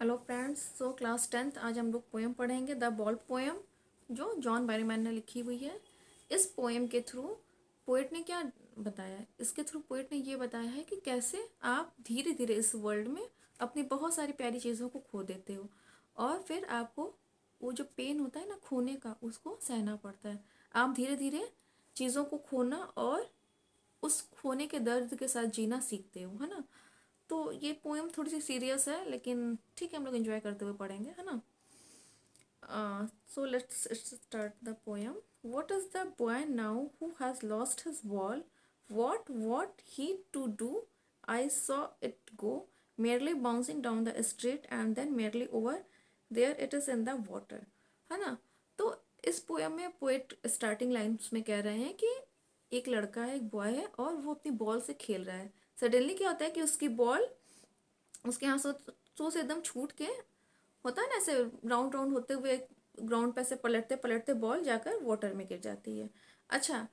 Hello friends, so class 10th आज हम लोग पोएम पढ़ेंगे द बॉल पोएम जो जॉन बैरीमैन ने लिखी हुई है। इस पोएम के थ्रू पोएट ने क्या बताया है, इसके थ्रू पोएट ने ये बताया है कि कैसे आप धीरे धीरे इस वर्ल्ड में अपनी बहुत सारी प्यारी चीज़ों को खो देते हो और फिर आपको वो जो पेन होता है ना खोने का, उसको सहना पड़ता है। आप धीरे धीरे चीज़ों को खोना और उस खोने के दर्द के साथ जीना सीखते हो, है ना। तो ये पोएम थोड़ी सी सीरियस है, लेकिन ठीक है, हम लोग एंजॉय करते हुए पढ़ेंगे, है ना। So let's start the poem. What is the boy now who has lost his ball? What he to do? I saw it go, merely bouncing down the street and then merely over there it is in the water, है ना। तो इस poem में poet starting lines में कह रहे हैं कि एक लड़का है, एक बॉय है और वो अपनी बॉल से खेल रहा है। सडनली क्या होता है कि उसकी बॉल उसके यहाँ से एकदम छूट के, होता है ना ऐसे राउंड राउंड होते हुए ग्राउंड पे ऐसे पलटते पलटते बॉल जाकर वाटर में गिर जाती है। अच्छा,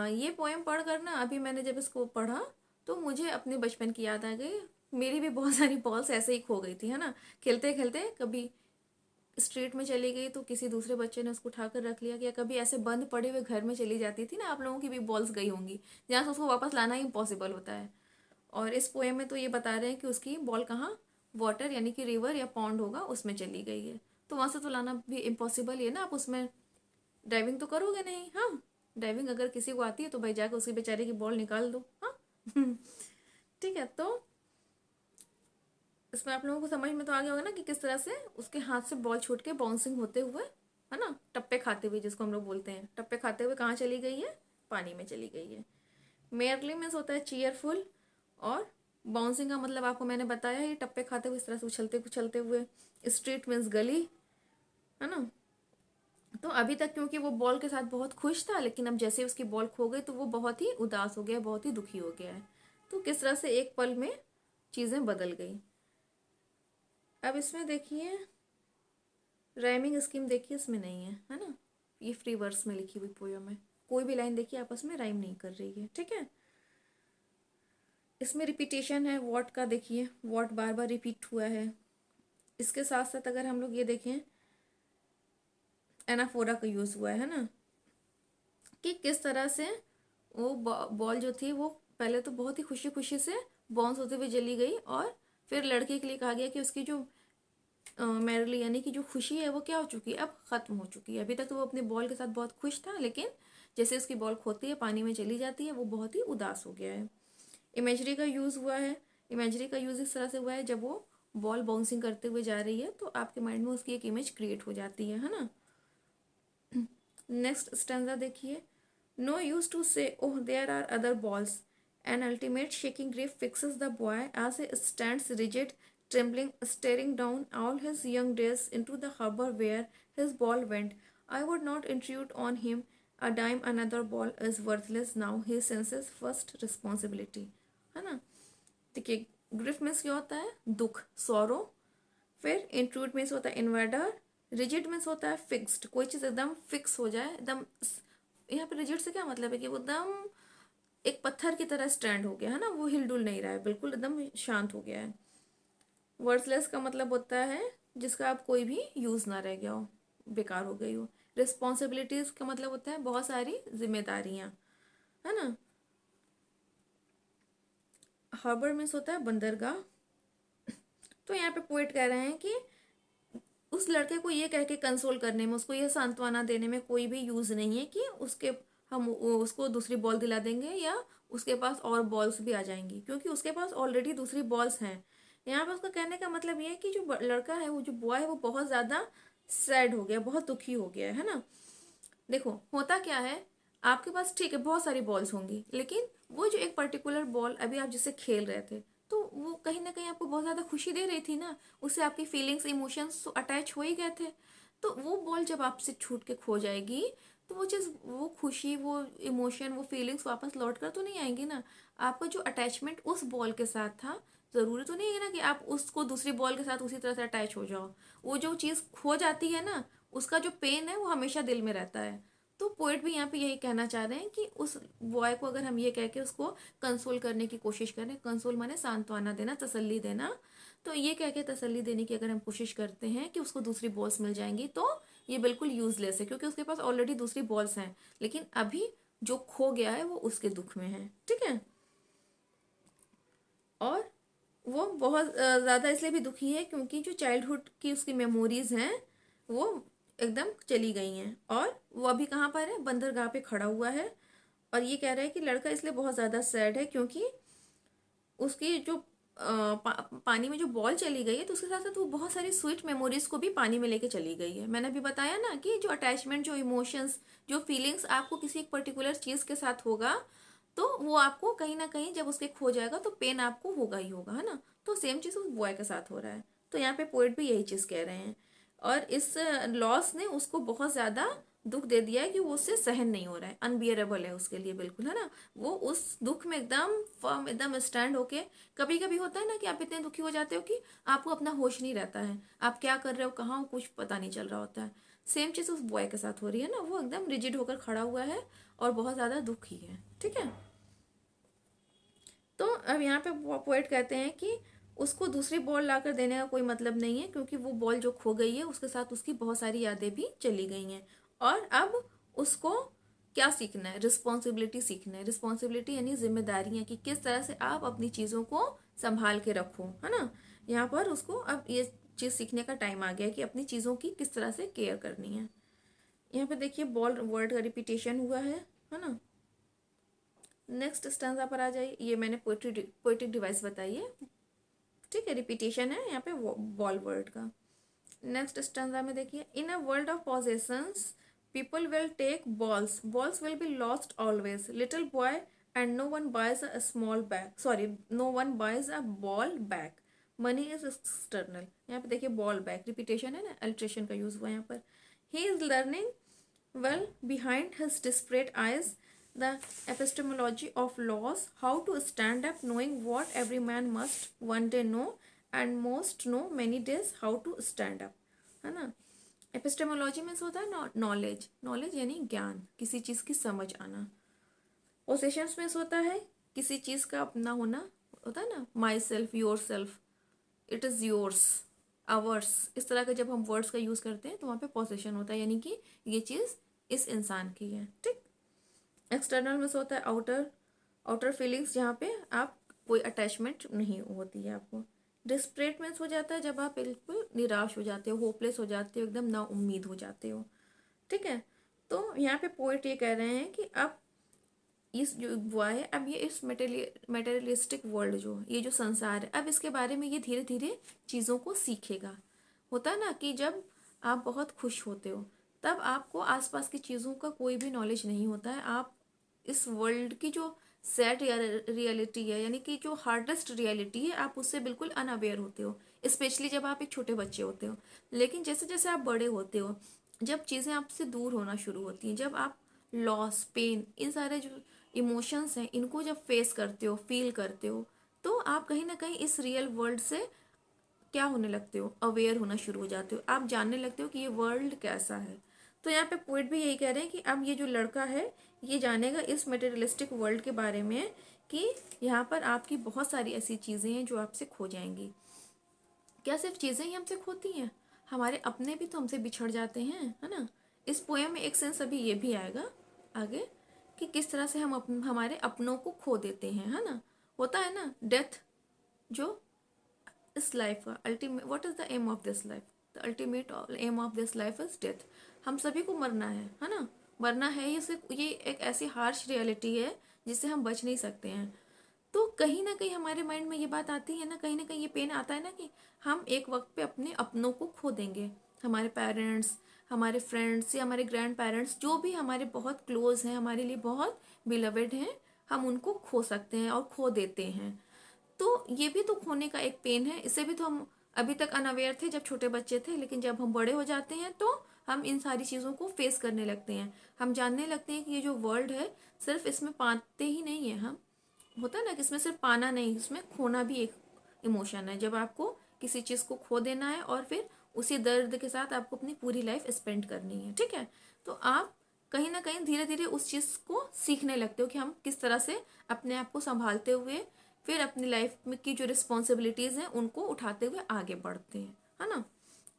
ये पोएम पढ़ कर ना, अभी मैंने जब इसको पढ़ा तो मुझे अपने बचपन की याद आ गई। मेरी भी बहुत सारी बॉल्स ऐसे ही खो गई थी, है ना। खेलते खेलते कभी स्ट्रीट में चली गई तो किसी दूसरे बच्चे ने उसको उठाकर रख लिया, या कभी ऐसे बंद पड़े हुए घर में चली जाती थी ना। आप लोगों की भी बॉल्स गई होंगी जहाँ से उसको वापस लाना ही इम्पॉसिबल होता है। और इस पोएम में तो ये बता रहे हैं कि उसकी बॉल कहाँ, वाटर यानी कि रिवर या पॉन्ड होगा उसमें चली गई है। तो वहाँ से तो लाना भी इम्पॉसिबल ही है ना। आप उसमें डाइविंग तो करोगे नहीं। हाँ, डाइविंग अगर किसी को आती है तो भाई जाकर उसकी बेचारे की बॉल निकाल दो। हाँ ठीक है। तो इसमें आप लोगों को समझ में तो आ गया होगा ना कि किस तरह से उसके हाथ से बॉल छूट के बाउंसिंग होते हुए, है ना, टप्पे खाते हुए, जिसको हम लोग बोलते हैं टप्पे खाते हुए, कहाँ चली गई है, पानी में चली गई है। मेयरली मीन्स होता है चीयरफुल, और बाउंसिंग का मतलब आपको मैंने बताया ही, टप्पे खाते हुए इस तरह से उछलते उछलते हुए। स्ट्रीट मीन्स गली, है ना। तो अभी तक क्योंकि वो बॉल के साथ बहुत खुश था, लेकिन अब जैसे उसकी बॉल खो गई तो वो बहुत ही उदास हो गया, बहुत ही दुखी हो गया है। तो किस तरह से एक पल में चीज़ें बदल गई। अब इसमें देखिए राइमिंग स्कीम, देखिए इसमें नहीं है, है ना। ये फ्री वर्स में लिखी हुई पोयम है, कोई भी लाइन देखिए आपस में राइम नहीं कर रही है, ठीक है। इसमें रिपीटेशन है वॉट का, देखिए वॉट बार बार रिपीट हुआ है। इसके साथ साथ अगर हम लोग ये देखें, एनाफोरा का यूज़ हुआ है ना, कि किस तरह से वो बॉल जो थी वो पहले तो बहुत ही खुशी खुशी से बाउंस होते हुए चली गई, और फिर लड़के के लिए कहा गया कि उसकी जो मैरिली यानी कि जो खुशी है वो क्या हो चुकी है, अब ख़त्म हो चुकी है। अभी तक तो वो अपनी बॉल के साथ बहुत खुश था, लेकिन जैसे उसकी बॉल खोती है, पानी में चली जाती है, वो बहुत ही उदास हो गया है। इमेजरी का यूज़ हुआ है। इमेजरी का यूज़ इस तरह से हुआ है, जब वो बॉल बाउंसिंग करते हुए जा रही है तो आपके माइंड में उसकी एक इमेज क्रिएट हो जाती है ना। नेक्स्ट स्टैंजा देखिए, no use to say oh there are other balls, an ultimate shaking grief fixes the boy as he stands rigid trembling, staring down all his young days into the harbor where his ball went. I would not intrude on him a dime, another ball is worthless now, he senses first responsibility, है ना। देखिए grief means क्या होता है, दुख, sorrow. फिर intrude means होता है इन्वर्टर। रिजिड मीन्स होता है फिक्स्ड, कोई चीज़ एकदम फिक्स हो जाए, एकदम। यहाँ पे रिजिड से क्या मतलब है कि वो एकदम एक पत्थर की तरह स्टैंड हो गया, है ना, वो हिलडुल नहीं रहा है, बिल्कुल एकदम शांत हो गया है। वर्थलेस का मतलब होता है जिसका अब कोई भी यूज़ ना रह गया हो, बेकार हो गई हो। रिस्पॉन्सिबिलिटीज़ का मतलब होता है बहुत सारी जिम्मेदारियाँ, है ना। हार्बर मीन्स होता है बंदरगाह। तो यहाँ पे पोएट कह रहे हैं कि उस लड़के को ये कह के कंसोल करने में, उसको ये सांत्वना देने में कोई भी यूज़ नहीं है कि हम उसको दूसरी बॉल दिला देंगे या उसके पास और बॉल्स भी आ जाएंगी, क्योंकि उसके पास ऑलरेडी दूसरी बॉल्स हैं। यहाँ पर उसका कहने का मतलब ये है कि जो लड़का है, वो जो बॉय है, वो बहुत ज़्यादा सैड हो गया, बहुत दुखी हो गया है ना। देखो होता क्या है, आपके पास ठीक है बहुत सारी बॉल्स होंगी, लेकिन वो जो एक पर्टिकुलर बॉल अभी आप जिससे खेल रहे थे, तो वो कहीं ना कहीं आपको बहुत ज़्यादा खुशी दे रही थी ना, उससे आपकी फीलिंग्स इमोशंस तो अटैच हो ही गए थे। तो वो बॉल जब आपसे छूट के खो जाएगी, तो वो चीज़, वो खुशी, वो इमोशन, वो फीलिंग्स वापस लौट कर तो नहीं आएंगी ना। आपका जो अटैचमेंट उस बॉल के साथ था, ज़रूरी तो नहीं है ना कि आप उसको दूसरी बॉल के साथ उसी तरह से अटैच हो जाओ। वो जो चीज़ खो जाती है ना, उसका जो पेन है वो हमेशा दिल में रहता है। तो पोएट भी यहाँ पे यही कहना चाह रहे हैं कि उस बॉय को अगर हम ये कह के उसको कंसोल करने की कोशिश करें, कंसोल माने सांत्वना देना, तसल्ली देना, तो ये कह के तसल्ली देने की अगर हम कोशिश करते हैं कि उसको दूसरी बॉल्स मिल जाएंगी, तो ये बिल्कुल यूजलेस है, क्योंकि उसके पास ऑलरेडी दूसरी बॉल्स हैं, लेकिन अभी जो खो गया है वो उसके दुख में है। ठीक है, और वो बहुत ज़्यादा इसलिए भी दुखी है क्योंकि जो चाइल्डहुड की उसकी मेमोरीज हैं वो एकदम चली गई हैं, और वो अभी कहाँ पर है, बंदरगाह पे खड़ा हुआ है। और ये कह रहा है कि लड़का इसलिए बहुत ज़्यादा सैड है क्योंकि उसकी जो पानी में जो बॉल चली गई है, तो उसके साथ साथ वो बहुत सारी स्वीट मेमोरीज को भी पानी में लेके चली गई है। मैंने अभी बताया ना कि जो अटैचमेंट, जो इमोशंस, जो फीलिंग्स आपको किसी एक पर्टिकुलर चीज़ के साथ होगा, तो वो आपको कहीं ना कहीं जब उसके खो जाएगा तो पेन आपको होगा ही होगा, है ना। तो सेम चीज़ उस बॉय के साथ हो रहा है। तो यहाँ पे पोएट भी यही चीज़ कह रहे हैं, और इस लॉस ने उसको बहुत ज़्यादा दुख दे दिया है कि वो उससे सहन नहीं हो रहा है, अनबियरेबल है उसके लिए, बिल्कुल, है ना। वो उस दुख में एकदम फर्म, एकदम स्टैंड होके, कभी कभी होता है ना कि आप इतने दुखी हो जाते हो कि आपको अपना होश नहीं रहता है, आप क्या कर रहे हो, कहाँ हो, कुछ पता नहीं चल रहा होता है। सेम चीज़ उस बॉय के साथ हो रही है ना, वो एकदम रिजिड होकर खड़ा हुआ है और बहुत ज़्यादा दुखी है। ठीक है, तो अब यहाँ पे पोएट कहते हैं कि उसको दूसरी बॉल लाकर देने का कोई मतलब नहीं है, क्योंकि वो बॉल जो खो गई है उसके साथ उसकी बहुत सारी यादें भी चली गई हैं, और अब उसको क्या सीखना है, रिस्पॉन्सिबिलिटी सीखना है। रिस्पॉन्सिबिलिटी यानी जिम्मेदारियां, कि किस तरह से आप अपनी चीज़ों को संभाल के रखो, है ना। यहाँ पर उसको अब ये चीज़ सीखने का टाइम आ गया है कि अपनी चीज़ों की किस तरह से केयर करनी है। यहाँ पे देखिए बॉल वर्ड का रिपीटेशन हुआ है ना। नेक्स्ट स्टैंजा पर आ जाइए। ये मैंने पोएटिक डिवाइस बताई है, ठीक है, रिपीटेशन है यहाँ पे बॉल वर्ड का। नेक्स्ट स्टैंजा में देखिए, in a world of possessions people will take balls, balls will be lost always, little boy and no one buys a small bag, sorry, no one buys a ball bag, money is external. यहाँ पे देखिए ball bag repetition है ना, alteration का use हुआ यहाँ पर। He is learning well, behind his disparate eyes, the epistemology of laws, how to stand up, knowing what every man must one day know, and most know many days how to stand up, है ना। Epistemology में होता है knowledge, knowledge यानी ज्ञान, किसी चीज़ की समझ आना। पोसेशंस में होता है किसी चीज़ का अपना होना, होता है ना, my self, your self, it is yours, hours, इस तरह के जब हम वर्ड्स का यूज़ करते हैं तो वहाँ पे पोसेशन होता है, यानी कि ये चीज़ इस इंसान की है। ठीक, एक्सटर्नल में से होता है आउटर, आउटर फीलिंग्स, जहाँ पे आप कोई अटैचमेंट नहीं होती है आपको। डिस्परेट में हो जाता है जब आप बिल्कुल निराश हो जाते हो, होपलेस हो जाते हो, एकदम ना उम्मीद हो जाते हो। ठीक है, तो यहाँ पे पोएट ये कह रहे हैं कि अब इस जो हुआ है, अब ये इस मेटेरियलिस्टिक वर्ल्ड, जो ये जो संसार है, अब इसके बारे में ये धीरे धीरे चीज़ों को सीखेगा। होता है ना कि जब आप बहुत खुश होते हो तब आपको आसपास की चीज़ों का कोई भी नॉलेज नहीं होता है, आप इस वर्ल्ड की जो सैड रियलिटी है, यानी कि जो हार्डेस्ट रियलिटी है, आप उससे बिल्कुल अनअवेयर होते हो, स्पेशली जब आप एक छोटे बच्चे होते हो। लेकिन जैसे जैसे आप बड़े होते हो, जब चीज़ें आपसे दूर होना शुरू होती हैं, जब आप लॉस, पेन, इन सारे जो इमोशंस हैं इनको जब फेस करते हो, फील करते हो, तो आप कहीं ना कहीं इस रियल वर्ल्ड से क्या होने लगते हो, अवेयर होना शुरू हो जाते हो, आप जानने लगते हो कि ये वर्ल्ड कैसा है। तो यहाँ पे पोइट भी यही कह रहे हैं कि अब ये जो लड़का है ये जानेगा इस मटेरियलिस्टिक वर्ल्ड के बारे में, कि यहाँ पर आपकी बहुत सारी ऐसी चीज़ें हैं जो आपसे खो जाएंगी। क्या सिर्फ चीज़ें ही हमसे खोती हैं, हमारे अपने भी तो हमसे बिछड़ जाते हैं, है ना। इस पोएम में एक सेंस अभी ये भी आएगा आगे कि किस तरह से हम हमारे अपनों को खो देते हैं, है ना। होता है ना, डेथ जो इस लाइफ का ultimate, what is the aim of this life, the ultimate aim of this life is death. हम सभी को मरना है ना, मरना है। ये एक ऐसी हार्श रियलिटी है जिससे हम बच नहीं सकते हैं। तो कहीं ना कहीं हमारे माइंड में ये बात आती है ना कहीं ये पेन आता है ना कि हम एक वक्त पे अपने अपनों को खो देंगे, हमारे पेरेंट्स, हमारे फ्रेंड्स या हमारे ग्रैंड पेरेंट्स, जो भी हमारे बहुत क्लोज हैं, हमारे लिए बहुत बिलवेड हैं, हम उनको खो सकते हैं और खो देते हैं। तो ये भी तो खोने का एक पेन है, इसे भी तो हम अभी तक अनअवेयर थे जब छोटे बच्चे थे, लेकिन जब हम बड़े हो जाते हैं तो हम इन सारी चीज़ों को फेस करने लगते हैं। हम जानने लगते हैं कि ये जो वर्ल्ड है सिर्फ इसमें पाते ही नहीं है हम, होता है ना कि इसमें सिर्फ पाना नहीं, इसमें खोना भी एक इमोशन है, जब आपको किसी चीज़ को खो देना है और फिर उसी दर्द के साथ आपको अपनी पूरी लाइफ स्पेंड करनी है। ठीक है, तो आप कहीं ना कहीं धीरे धीरे उस चीज़ को सीखने लगते हो कि हम किस तरह से अपने आप को संभालते हुए फिर अपनी लाइफ में की जो रिस्पॉन्सिबिलिटीज़ हैं उनको उठाते हुए आगे बढ़ते हैं, है ना।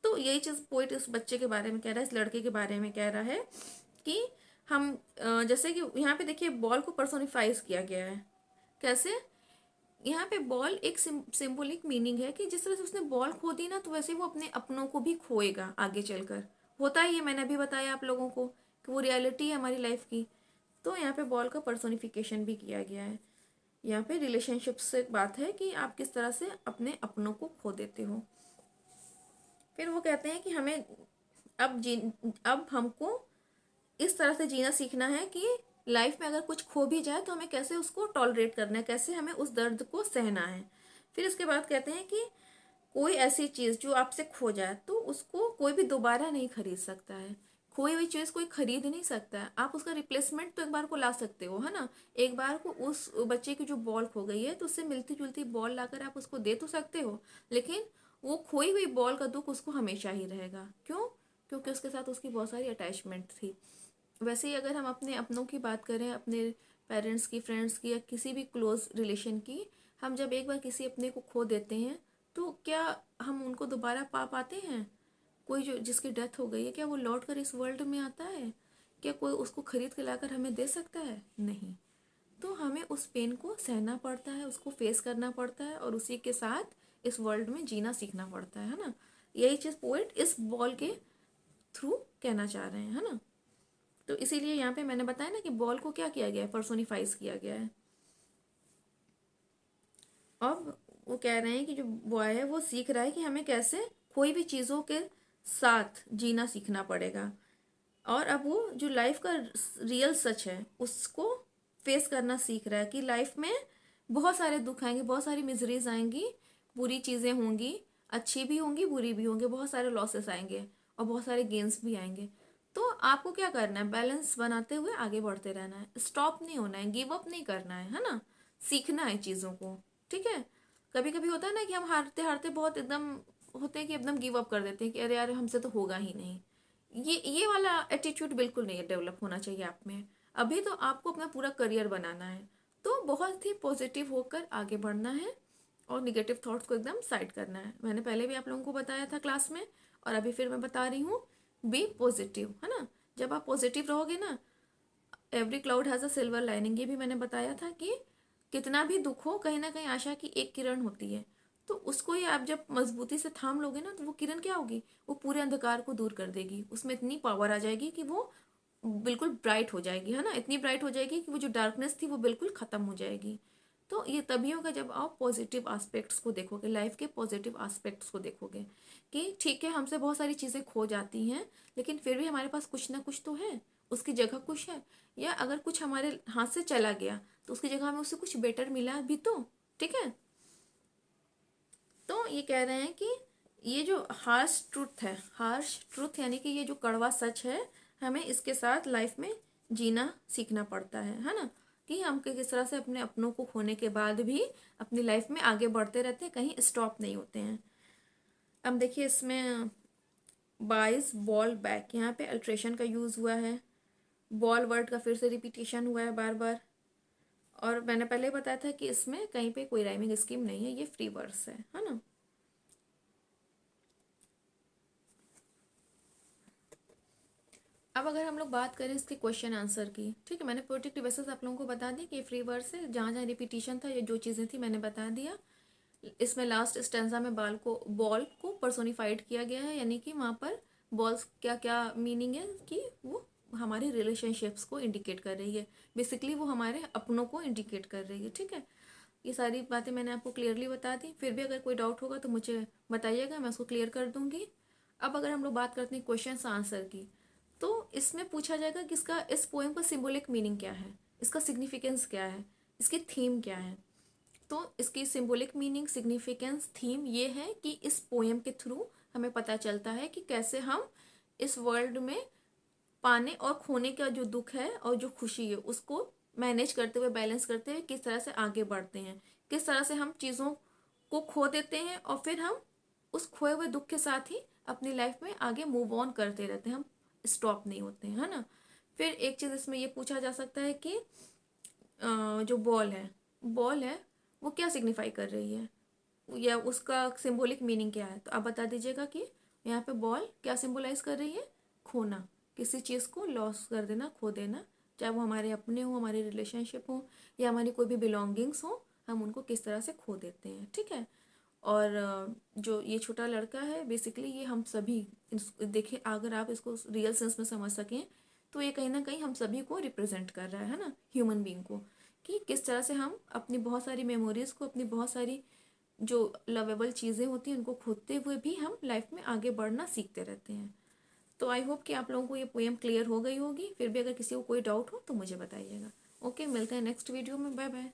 तो यही चीज़ पोइट इस बच्चे के बारे में कह रहा है, इस लड़के के बारे में कह रहा है कि हम जैसे कि यहाँ पे देखिए बॉल को पर्सोनिफाइज किया गया है। कैसे? यहाँ पे बॉल एक सिंबॉलिक मीनिंग है कि जिस तरह से उसने बॉल खो दी ना, तो वैसे वो अपने अपनों को भी खोएगा आगे चलकर। होता ही है, मैंने अभी बताया आप लोगों को कि वो रियलिटी है हमारी लाइफ की। तो यहाँ पे बॉल का पर्सोनिफिकेशन भी किया गया है। यहाँ पे रिलेशनशिप से बात है कि आप किस तरह से अपने अपनों को खो देते हो। फिर वो कहते हैं कि हमें अब हमको इस तरह से जीना सीखना है कि लाइफ में अगर कुछ खो भी जाए तो हमें कैसे उसको टॉलरेट करना है, कैसे हमें उस दर्द को सहना है। फिर इसके बाद कहते हैं कि कोई ऐसी चीज़ जो आपसे खो जाए तो उसको कोई भी दोबारा नहीं खरीद सकता है। खोई हुई चीज़ कोई खरीद नहीं सकता है। आप उसका रिप्लेसमेंट तो एक बार को ला सकते हो, है ना। एक बार को उस बच्चे की जो बॉल खो गई है तो उससे मिलती जुलती बॉल लाकर आप उसको दे तो सकते हो, लेकिन वो खोई हुई बॉल का दुख उसको हमेशा ही रहेगा। क्यों? क्योंकि उसके साथ उसकी बहुत सारी अटैचमेंट थी। वैसे ही अगर हम अपने अपनों की बात करें, अपने पेरेंट्स की, फ्रेंड्स की, या किसी भी क्लोज रिलेशन की, हम जब एक बार किसी अपने को खो देते हैं तो क्या हम उनको दोबारा पा पाते हैं? कोई जो जिसकी डेथ हो गई है, क्या वो लौट कर इस वर्ल्ड में आता है? क्या कोई उसको खरीद के लाकर हमें दे सकता है? नहीं। तो हमें उस पेन को सहना पड़ता है, उसको फेस करना पड़ता है और उसी के साथ इस वर्ल्ड में जीना सीखना पड़ता है ना। यही चीज़ पोएट इस बॉल के थ्रू कहना चाह रहे हैं, है ना। तो इसीलिए यहाँ पे मैंने बताया ना कि बॉल को क्या किया गया है, पर्सोनिफाइज किया गया है। अब वो कह रहे हैं कि जो बॉय है वो सीख रहा है कि हमें कैसे कोई भी चीज़ों के साथ जीना सीखना पड़ेगा। और अब वो जो लाइफ का रियल सच है उसको फेस करना सीख रहा है कि लाइफ में बहुत सारे दुख आएंगे, बहुत सारी मिजरीज आएंगी, बुरी चीज़ें होंगी, अच्छी भी होंगी, बुरी भी होंगी, बहुत सारे लॉसेस आएंगे और बहुत सारे गेन्स भी आएंगे। तो आपको क्या करना है? बैलेंस बनाते हुए आगे बढ़ते रहना है, स्टॉप नहीं होना है, गिव अप नहीं करना है ना। सीखना है चीज़ों को, ठीक है। कभी कभी होता है ना कि हम हारते हारते बहुत एकदम होते हैं कि एकदम गिव अप कर देते हैं कि अरे यार हमसे तो होगा ही नहीं। ये वाला एटीट्यूड बिल्कुल नहीं डेवलप होना चाहिए आप में। अभी तो आपको अपना पूरा करियर बनाना है, तो बहुत ही पॉजिटिव होकर आगे बढ़ना है और निगेटिव थॉट्स को एकदम साइड करना है। मैंने पहले भी आप लोगों को बताया था क्लास में और अभी फिर मैं बता रही हूँ, बी पॉजिटिव, है ना। जब आप पॉजिटिव रहोगे ना, every cloud has a silver lining, ये भी मैंने बताया था कि कितना भी दुख हो कहीं ना कहीं आशा की एक किरण होती है। तो उसको ही आप जब मजबूती से थाम लोगे ना, तो वो किरण क्या होगी, वो पूरे अंधकार को दूर कर देगी। उसमें इतनी पावर आ जाएगी कि वो बिल्कुल ब्राइट हो जाएगी, है ना। इतनी ब्राइट हो जाएगी कि वो जो डार्कनेस थी वो बिल्कुल ख़त्म हो जाएगी। तो ये तभी होगा जब आप पॉजिटिव एस्पेक्ट्स को देखोगे, लाइफ के पॉजिटिव एस्पेक्ट्स को देखोगे कि ठीक है हमसे बहुत सारी चीज़ें खो जाती हैं, लेकिन फिर भी हमारे पास कुछ ना कुछ तो है, उसकी जगह कुछ है। या अगर कुछ हमारे हाथ से चला गया तो उसकी जगह हमें उससे कुछ बेटर मिला भी तो, ठीक है। तो ये कह रहे हैं कि ये जो हार्श ट्रूथ है, हार्श ट्रूथ यानी कि ये जो कड़वा सच है, हमें इसके साथ लाइफ में जीना सीखना पड़ता है ना। कि हम किस तरह से अपने अपनों को खोने के बाद भी अपनी लाइफ में आगे बढ़ते रहते हैं, कहीं स्टॉप नहीं होते हैं। अब देखिए इसमें बाइज बॉल बैक, यहाँ पे अल्ट्रेशन का यूज़ हुआ है, बॉल वर्ड का फिर से रिपीटेशन हुआ है बार बार। और मैंने पहले बताया था कि इसमें कहीं पे कोई राइमिंग स्कीम नहीं है, ये फ्री वर्स है ना। अब अगर हम लोग बात करें इसके क्वेश्चन आंसर की, ठीक है, मैंने पोएटिक डिवाइसेस आप लोगों को बता दी कि फ्री वर्स है, जहाँ जहाँ रिपीटिशन था ये जो चीज़ें थी मैंने बता दिया। इसमें लास्ट स्टेंजा में बॉल को पर्सोनिफाइड किया गया है, यानी कि वहाँ पर बॉल्स क्या क्या मीनिंग है कि वो हमारे रिलेशनशिप्स को इंडिकेट कर रही है, बेसिकली वो हमारे अपनों को इंडिकेट कर रही है, ठीक है। ये सारी बातें मैंने आपको क्लियरली बता दी। फिर भी अगर कोई डाउट होगा तो मुझे बताइएगा, मैं उसको क्लियर कर दूंगी। अब अगर हम लोग बात करते हैं क्वेश्चन आंसर की, तो इसमें पूछा जाएगा कि इसका इस पोएम का सिंबॉलिक मीनिंग क्या है, इसका सिग्निफिकेंस क्या है, इसकी थीम क्या है। तो इसकी सिंबॉलिक मीनिंग, सिग्निफिकेंस, थीम ये है कि इस पोएम के थ्रू हमें पता चलता है कि कैसे हम इस वर्ल्ड में पाने और खोने का जो दुख है और जो खुशी है उसको मैनेज करते हुए, बैलेंस करते हुए किस तरह से आगे बढ़ते हैं, किस तरह से हम चीज़ों को खो देते हैं और फिर हम उस खोए हुए दुख के साथ ही अपनी लाइफ में आगे मूव ऑन करते रहते हैं, हम स्टॉप नहीं होते हैं, है ना। फिर एक चीज़ इसमें ये पूछा जा सकता है कि जो बॉल है वो क्या सिग्निफाई कर रही है या उसका सिंबॉलिक मीनिंग क्या है। तो आप बता दीजिएगा कि यहाँ पे बॉल क्या सिंबलाइज कर रही है, खोना, किसी चीज़ को लॉस कर देना, खो देना, चाहे वो हमारे अपने हो, हमारे रिलेशनशिप हो या हमारी कोई भी बिलोंगिंग्स हो, हम उनको किस तरह से खो देते हैं। ठीक है। और जो ये छोटा लड़का है बेसिकली ये हम सभी देखें, अगर आप इसको रियल सेंस में समझ सकें तो ये कहीं ना कहीं हम सभी को रिप्रेजेंट कर रहा है ना, ह्यूमन बीइंग को, कि किस तरह से हम अपनी बहुत सारी मेमोरीज़ को, अपनी बहुत सारी जो लवेबल चीज़ें होती हैं उनको खोते हुए भी हम लाइफ में आगे बढ़ना सीखते रहते हैं। तो आई होप कि आप लोगों को ये पोएम क्लियर हो गई होगी। फिर भी अगर किसी को कोई डाउट हो तो मुझे बताइएगा। ओके, मिलते हैं नेक्स्ट वीडियो में। Bye bye.